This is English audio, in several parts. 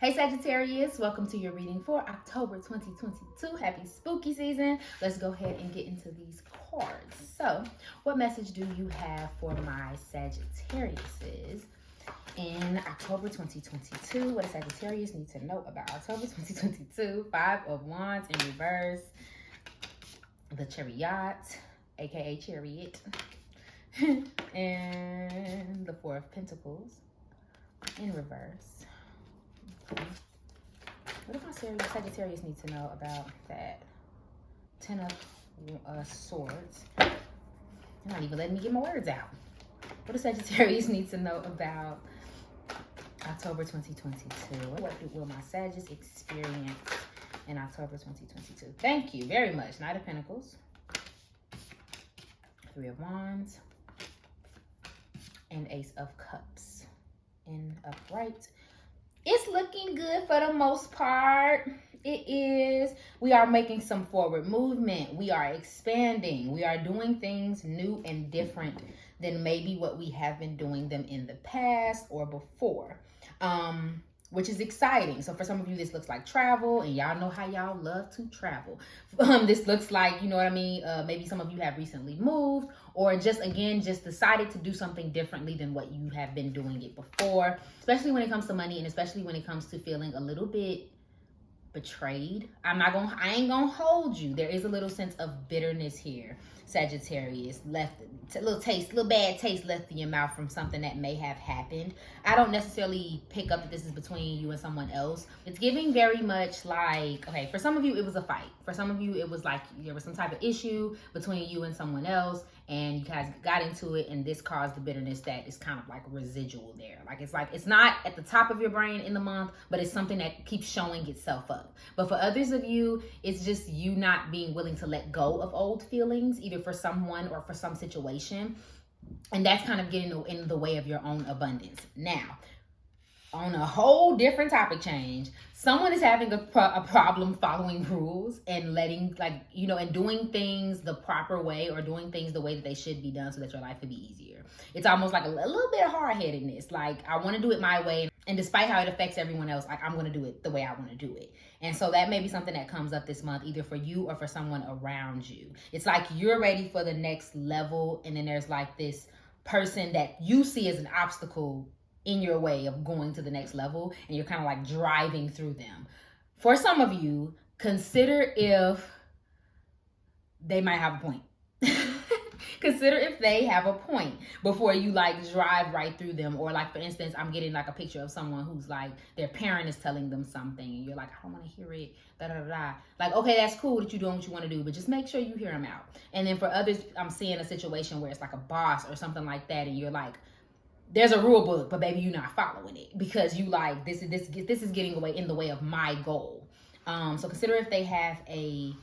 Hey Sagittarius, welcome to your reading for October 2022. Happy spooky season. Let's go ahead and get into these cards. So, what message do you have for my Sagittariuses in October 2022? What does Sagittarius need to know about October 2022? Five of Wands in reverse, the Chariot, aka Chariot, and the Four of Pentacles in reverse. What if my Sagittarius need to know about that Ten of Swords? You're not even letting me get my words out. What does Sagittarius need to know about October 2022? What will my Sagittarius experience in October 2022? Thank you very much. Knight of Pentacles, Three of Wands, and Ace of Cups in upright. It's looking good for the most part. It is. We are making some forward movement. We are expanding. We are doing things new and different than maybe what we have been doing them in the past or before, which is exciting. So for some of you, this looks like travel, and y'all know how y'all love to travel. This looks like, you know what I mean? Maybe some of you have recently moved, or just decided to do something differently than what you have been doing it before, especially when it comes to money, and especially when it comes to feeling a little bit betrayed. I ain't gonna hold you. There is a little sense of bitterness here, Sagittarius. Little bad taste left in your mouth from something that may have happened. I don't necessarily pick up that this is between you and someone else. It's giving very much like, okay, for some of you, it was a fight. For some of you, it was like there was some type of issue between you and someone else, and you guys got into it, and this caused the bitterness that is kind of like residual there. Like it's not at the top of your brain in the month, but it's something that keeps showing itself up. But for others of you, it's just you not being willing to let go of old feelings, either for someone or for some situation. And that's kind of getting in the way of your own abundance. Now, on a whole different topic change, someone is having a problem following rules and letting, and doing things the proper way, or doing things the way that they should be done so that your life could be easier. It's almost like a little bit of hard-headedness. Like, I want to do it my way, and despite how it affects everyone else, like, I'm going to do it the way I want to do it. And so that may be something that comes up this month, either for you or for someone around you. It's like you're ready for the next level, and then there's like this person that you see as an obstacle in your way of going to the next level, and you're kind of like driving through them. For some of you, consider if they might have a point. Consider if they have a point before you like drive right through them. Or like, for instance, I'm getting like a picture of someone who's like, their parent is telling them something, and you're like, I don't want to hear it, da da da. Like, okay, that's cool that you're doing what you want to do, but just make sure you hear them out. And then for others, I'm seeing a situation where it's like a boss or something like that, and you're like, there's a rule book, but baby, you're not following it because you like, this is getting in the way of my goal. So consider if they have a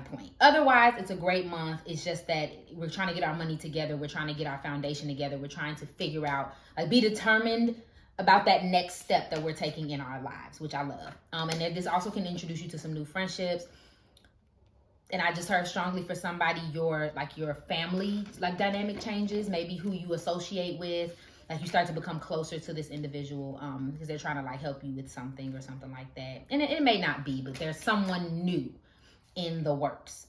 point. Otherwise, it's a great month. It's just that we're trying to get our money together. We're trying to get our foundation together. We're trying to figure out, like, be determined about that next step that we're taking in our lives, which I love. And then this also can introduce you to some new friendships. And I just heard strongly for somebody, your family, like, dynamic changes, maybe who you associate with, like, you start to become closer to this individual, because they're trying to like help you with something or something like that. And it may not be, but there's someone new in the works.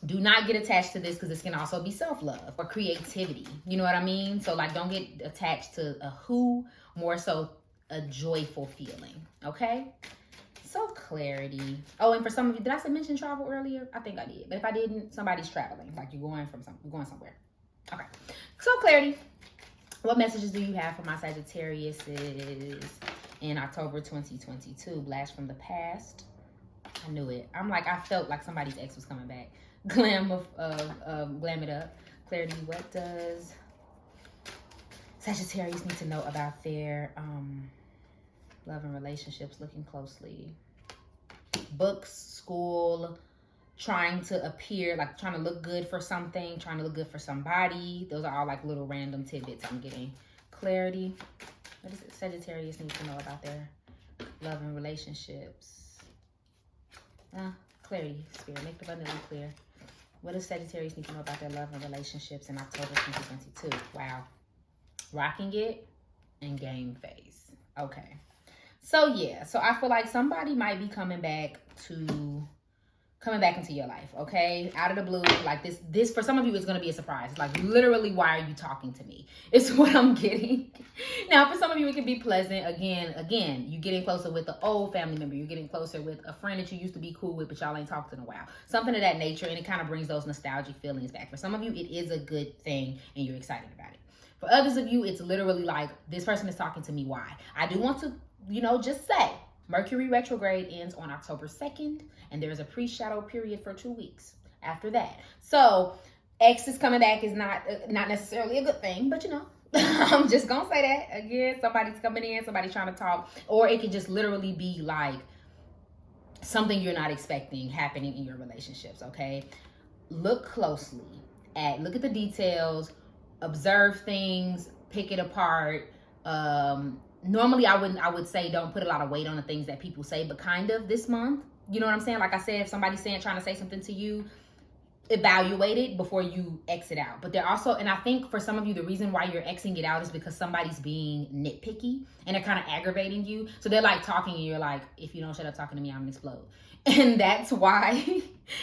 Do not get attached to this, because this can also be self-love or creativity. You know what I mean? So like, don't get attached to a who, more so a joyful feeling. Okay? So clarity. Oh, and for some of you, did I mention travel earlier? I think I did. But if I didn't, somebody's traveling. Like, you're going somewhere. Okay. So clarity. What messages do you have for my Sagittarius in October 2022? Blast from the past. I knew it. I felt like somebody's ex was coming back. Glam it up. Clarity. What does Sagittarius need to know about their love and relationships? Looking closely. Books, school, trying to appear, like trying to look good for something, trying to look good for somebody. Those are all like little random tidbits I'm getting. Clarity. What does Sagittarius need to know about their love and relationships? Clarity, Spirit, make it abundantly clear. What does Sagittarius need to know about their love and relationships in October 2022? Wow. Rocking it and game phase. Okay. So yeah, so I feel like somebody might be coming back into your life, okay? Out of the blue, like this for some of you is going to be a surprise. It's like, literally, why are you talking to me? It's what I'm getting. Now, for some of you, it can be pleasant. Again, you're getting closer with the old family member. You're getting closer with a friend that you used to be cool with, but y'all ain't talked in a while. Something of that nature, and it kind of brings those nostalgic feelings back. For some of you, it is a good thing, and you're excited about it. For others of you, it's literally like, this person is talking to me, why? I do want to, just say, Mercury retrograde ends on October 2nd, and there is a pre-shadow period for 2 weeks after that. So, exes coming back is not necessarily a good thing, but I'm just gonna say that again. Somebody's coming in, somebody's trying to talk, or it could just literally be like something you're not expecting happening in your relationships. Okay, look closely look at the details, observe things, pick it apart. Normally I would say don't put a lot of weight on the things that people say, but kind of this month, you know what I'm saying? Like I said, if somebody's trying to say something to you, evaluate it before you exit out. But they're also, and I think for some of you, the reason why you're exiting it out is because somebody's being nitpicky and they're kind of aggravating you. So they're like talking and you're like, if you don't shut up talking to me, I'm gonna explode. And that's why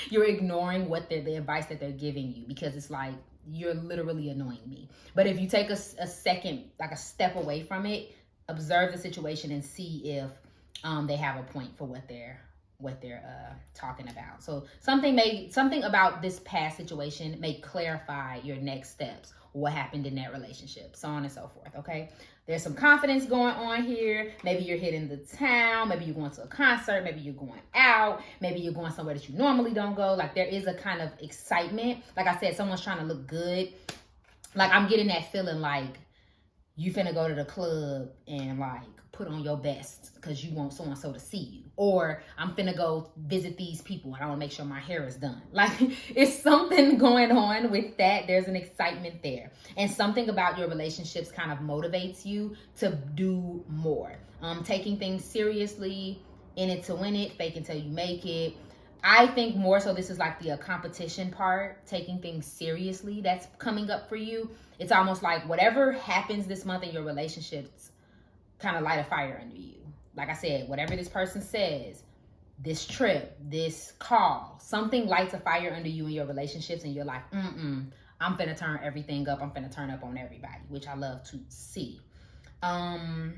you're ignoring the advice that they're giving you, because it's like, you're literally annoying me. But if you take a second, like a step away from it, observe the situation and see if they have a point for what they're talking about. So something about this past situation may clarify your next steps, what happened in that relationship, so on and so forth. Okay, there's some confidence going on here. Maybe you're hitting the town, maybe you're going to a concert, maybe you're going out, maybe you're going somewhere that you normally don't go. Like, there is a kind of excitement. Like I said, someone's trying to look good. Like, I'm getting that feeling like you finna go to the club and like put on your best because you want so-and-so to see you. Or I'm finna go visit these people and I want to make sure my hair is done. Like, it's something going on with that. There's an excitement there. And something about your relationships kind of motivates you to do more. Taking things seriously, in it to win it, fake until you make it. I think more so this is like the competition part, taking things seriously, that's coming up for you. It's almost like whatever happens this month in your relationships kind of light a fire under you. Like I said, whatever this person says, this trip, this call, something lights a fire under you in your relationships, and you're like, I'm finna turn everything up. I'm finna turn up on everybody, which I love to see. I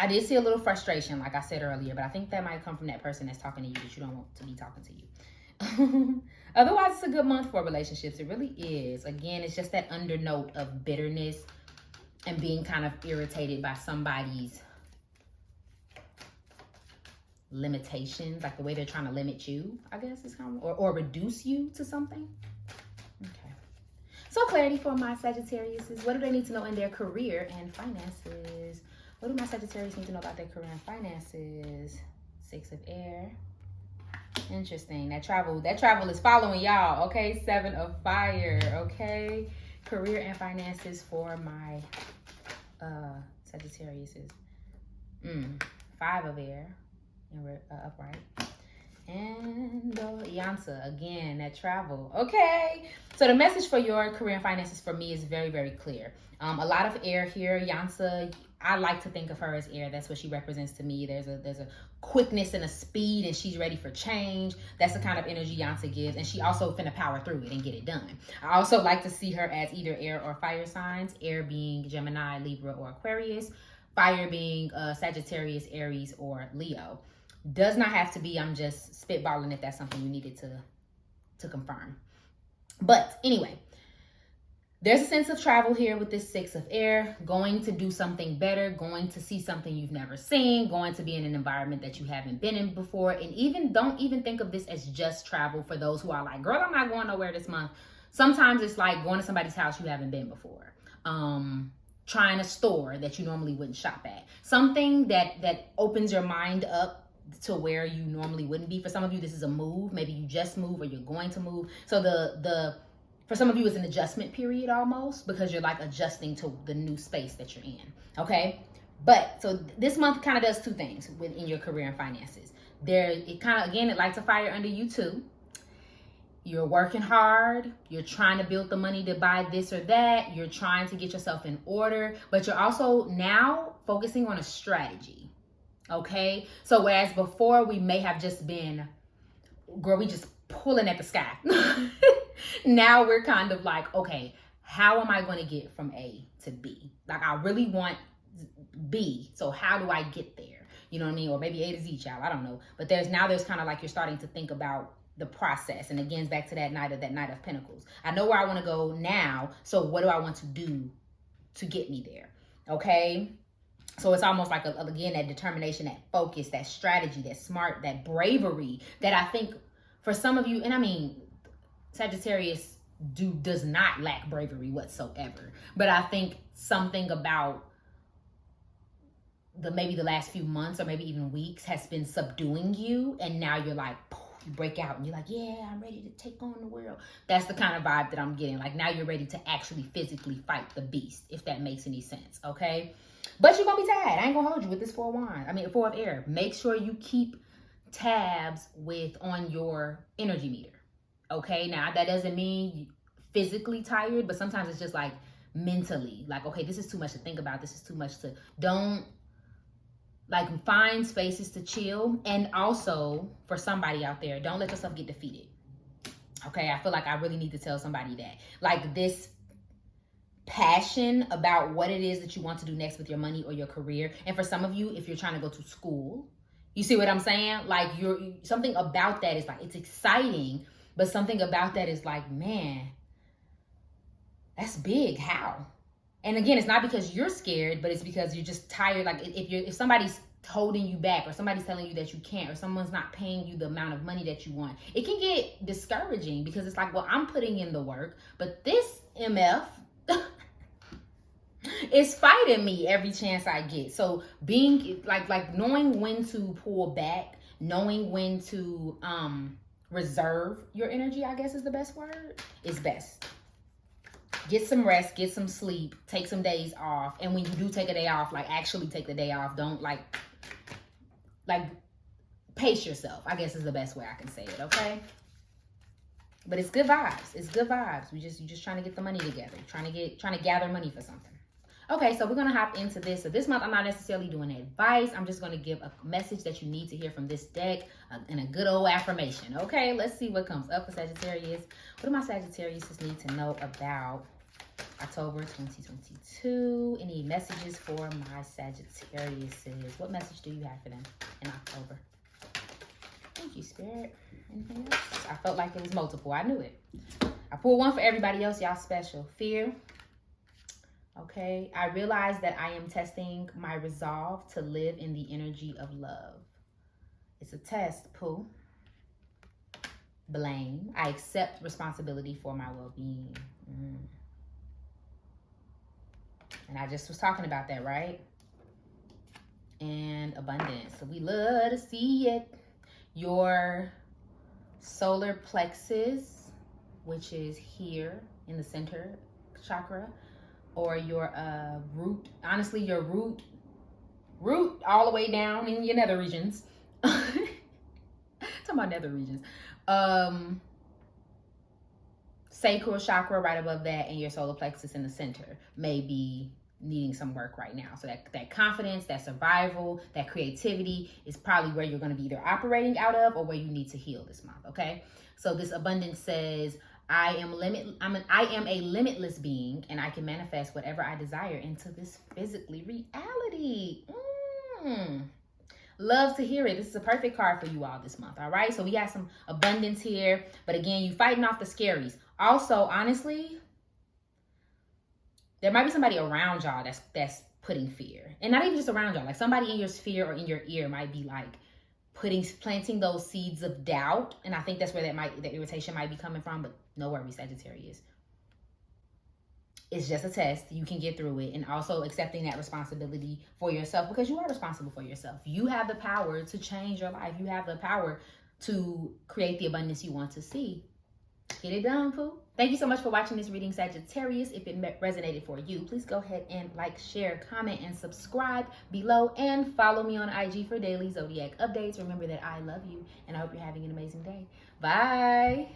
did see a little frustration, like I said earlier, but I think that might come from that person that's talking to you that you don't want to be talking to you. Otherwise, it's a good month for relationships. It really is. Again, it's just that undernote of bitterness and being kind of irritated by somebody's limitations, like the way they're trying to limit you, I guess is kind of, or reduce you to something. Okay. So clarity for my Sagittarius is, what do they need to know in their career and finances? What do my Sagittarius need to know about their career and finances? 6 of air. Interesting. That travel is following y'all. Okay. 7 of fire. Okay. Career and finances for my Sagittarius is 5 of air. And we're upright. And Yansa, again, that travel. Okay. So the message for your career and finances for me is very, very clear. A lot of air here. Yansa, I like to think of her as air. That's what she represents to me. There's a quickness and a speed, and she's ready for change. That's the kind of energy Yansa gives. And she also finna power through it and get it done. I also like to see her as either air or fire signs. Air being Gemini, Libra, or Aquarius. Fire being Sagittarius, Aries, or Leo. Does not have to be. I'm just spitballing if that's something you needed to confirm. But anyway, there's a sense of travel here with this 6 of air, going to do something better, going to see something you've never seen, going to be in an environment that you haven't been in before. And don't even think of this as just travel for those who are like, girl, I'm not going nowhere this month. Sometimes it's like going to somebody's house you haven't been before. Trying a store that you normally wouldn't shop at. Something that opens your mind up to where you normally wouldn't be. For some of you, this is a move. Maybe you just move or you're going to move. So for some of you, it's an adjustment period almost, because you're like adjusting to the new space that you're in. Okay. But so this month kind of does 2 things within your career and finances. It lights a fire under you too. You're working hard. You're trying to build the money to buy this or that. You're trying to get yourself in order, but you're also now focusing on a strategy. Okay? So whereas before we may have just been, girl, we just pulling at the sky. Now we're kind of like, okay, how am I going to get from A to B? Like, I really want B, so how do I get there? You know what I mean? Or maybe A to Z, child, I don't know. But there's kind of like you're starting to think about the process. And again, back to that Knight of Pentacles. I know where I want to go now, so what do I want to do to get me there? Okay? So it's almost like, again, that determination, that focus, that strategy, that smart, that bravery that I think for some of you, and I mean, Sagittarius does not lack bravery whatsoever. But I think something about maybe the last few months or maybe even weeks has been subduing you. And now you're like, you break out and you're like, yeah, I'm ready to take on the world. That's the kind of vibe that I'm getting. Like, now you're ready to actually physically fight the beast, if that makes any sense, okay? But you're going to be tired. I ain't going to hold you with this Four of Air. Make sure you keep tabs on your energy meter, okay? Now, that doesn't mean you're physically tired, but sometimes it's just like mentally. Like, okay, this is too much to think about. This is too much to... Don't... Like, find spaces to chill. And also, for somebody out there, don't let yourself get defeated. Okay, I feel like I really need to tell somebody that. Like, this passion about what it is that you want to do next with your money or your career. And for some of you, if you're trying to go to school, you see what I'm saying? Like, something about that is like, it's exciting, but something about that is like, man, that's big. How? And again, it's not because you're scared, but it's because you're just tired. Like, if somebody's holding you back, or somebody's telling you that you can't, or someone's not paying you the amount of money that you want, it can get discouraging because it's like, well, I'm putting in the work, but this MF is fighting me every chance I get. So being like knowing when to pull back, knowing when to reserve your energy, I guess is the best word, is best. Get some rest, get some sleep, take some days off. And when you do take a day off, like, actually take the day off. Don't like pace yourself, I guess is the best way I can say it, okay? But it's good vibes. It's good vibes. You're just trying to get the money together, trying to gather money for something. Okay, so we're going to hop into this. So this month, I'm not necessarily doing advice. I'm just going to give a message that you need to hear from this deck and a good old affirmation. Okay, let's see what comes up for Sagittarius. What do my Sagittarius need to know about October 2022? Any messages for my Sagittariuses? What message do you have for them in October? Thank you, Spirit. Anything else? I felt like it was multiple. I knew it. I pulled one for everybody else. Y'all special. Fear. Okay. I realize that I am testing my resolve to live in the energy of love. It's a test, Pooh. Blame. I accept responsibility for my well-being. And I just was talking about that, right? And abundance. So we love to see it. Your solar plexus, which is here in the center chakra, or your root, honestly, your root all the way down in your nether regions. Talking about nether regions. Sacral chakra right above that, and your solar plexus in the center may be needing some work right now. So that confidence, that survival, that creativity is probably where you're going to be either operating out of or where you need to heal this month. Okay. So this abundance says, I am a limitless being, and I can manifest whatever I desire into this physically reality. Love to hear it. This is a perfect card for you all this month. All right. So we got some abundance here, but again, you fighting off the scaries. Also, honestly, there might be somebody around y'all that's putting fear, and not even just around y'all. Like, somebody in your sphere or in your ear might be like planting those seeds of doubt. And I think that's where that irritation might be coming from. But no worries, Sagittarius. It's just a test. You can get through it. And also accepting that responsibility for yourself, because you are responsible for yourself. You have the power to change your life. You have the power to create the abundance you want to see. Get it done, Pooh. Thank you so much for watching this reading, Sagittarius. If it resonated for you, please go ahead and like, share, comment, and subscribe below. And follow me on IG for daily zodiac updates. Remember that I love you, and I hope you're having an amazing day. Bye.